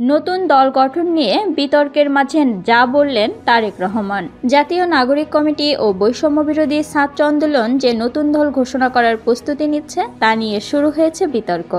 নতুন দল গঠন নিয়ে বিতর্কের মাঝে যা বললেন তারেক রহমান। জাতীয় নাগরিক কমিটি ও বৈষম্য বিরোধী ছাত্র আন্দোলন যে নতুন দল ঘোষণা করার প্রস্তুতি নিচ্ছে তা নিয়ে শুরু হয়েছে বিতর্ক।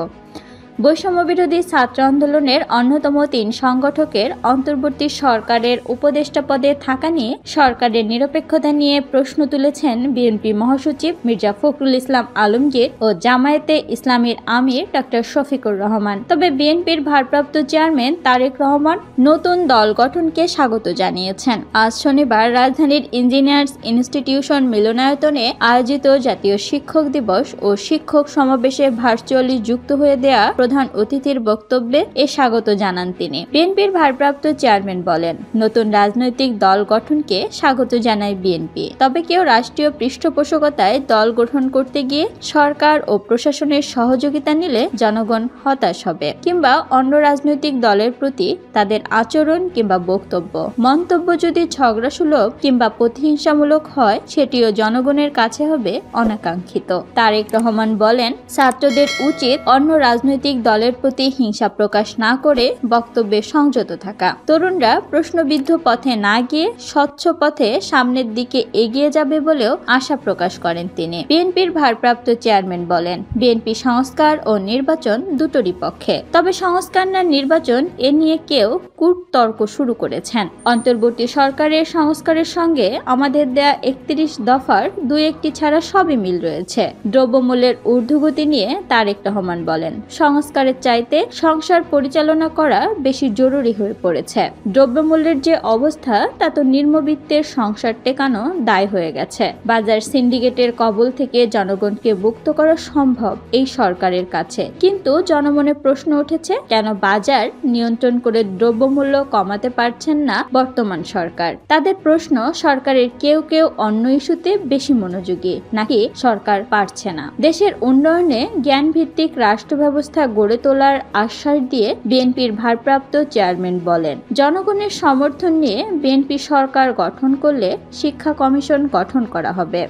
বৈষম্য বিরোধী ছাত্র আন্দোলনের অন্যতম ৩ সংগঠকের অন্তর্বর্তী সরকারের উপদেষ্টা পদে থাকা নিয়ে সরকারের নিরপেক্ষতা নিয়ে প্রশ্ন তুলেছেন বিএনপি মহাসচিব মির্জা ফখরুল ইসলাম আলমগীর ও জামায়াতে ইসলামীর আমির ডক্টর শফিকুর রহমান। তবে বিএনপির ভারপ্রাপ্ত চেয়ারম্যান তারেক রহমান নতুন দল গঠনকে স্বাগত জানিয়েছেন। আজ শনিবার রাজধানীর ইঞ্জিনিয়ার্স ইনস্টিটিউশন মিলনায়তনে আয়োজিত জাতীয় শিক্ষক দিবস ও শিক্ষক সমাবেশে ভার্চুয়ালি যুক্ত হয়ে দেয়া প্রধান অতিথির বক্তব্যে এ স্বাগত জানান তিনি। বিএনপির ভারপ্রাপ্ত চেয়ারম্যান বলেন, নতুন রাজনৈতিক দল গঠনকে স্বাগত জানায় বিএনপি। তবে কেউ রাষ্ট্রীয় পৃষ্ঠপোষকতায় দল গঠন করতে গিয়ে সরকার ও প্রশাসনের সহযোগিতা নিলে জনগণ হতাশ হবে কিংবা অন্য রাজনৈতিক দলের প্রতি তাদের আচরণ কিংবা বক্তব্য মন্তব্য যদি ঝগড়াসুলভ কিংবা প্রতিহিংসামূলক হয় সেটিও জনগণের কাছে হবে অনাকাঙ্ক্ষিত। তারেক রহমান বলেন, ছাত্রদের উচিত অন্য রাজনৈতিক দলের প্রতি হিংসা প্রকাশ না করে বক্তব্যে সংযত থাকা। তরুণরা প্রশ্নবিদ্ধ পথে না গিয়ে স্বচ্ছ পথে সামনের দিকে এগিয়ে যাবে বলেও আশা প্রকাশ করেন তিনি। বিএনপির ভারপ্রাপ্ত চেয়ারম্যান বলেন, বিএনপি সংস্কার ও নির্বাচন দুটোরই পক্ষে। তবে সংস্কার না নির্বাচন এ নিয়ে কেউ কূটতর্ক শুরু করেছেন। অন্তর্বর্তী সরকারের সংস্কারের সঙ্গে আমাদের দেয়া ৩১ দফার ২-১টি ছাড়া সবই মিল রয়েছে। দ্রব্যমূল্যের ঊর্ধ্বগতি নিয়ে তারেক রহমান বলেন, সংস্কারের চাইতে সংসার পরিচালনা করা বেশি জরুরি হয়ে পড়েছে। দ্রব্যমূল্যের যে অবস্থা তা তো নিম্নবিত্তের সংসার টেকানো দায় হয়ে গেছে। বাজার সিন্ডিকেটের কবল থেকে জনগণকে মুক্ত করা সম্ভব এই সরকারের কাছে, কিন্তু জনমনে প্রশ্ন উঠেছে, কেন বাজার নিয়ন্ত্রণ করে দ্রব্যমূল্য কমাতে পারছেন না বর্তমান সরকার? তাদের প্রশ্ন, সরকারের কেউ কেউ অন্য ইস্যুতে বেশি মনোযোগী, নাকি সরকার পারছে না? দেশের উন্নয়নে জ্ঞানভিত্তিক রাষ্ট্র ব্যবস্থা গড়ে তোলার আশ্বাস দিয়ে বিএনপির ভারপ্রাপ্ত চেয়ারম্যান বলেন, জনগণের সমর্থন নিয়ে বিএনপি সরকার গঠন করলে শিক্ষা কমিশন গঠন করা হবে।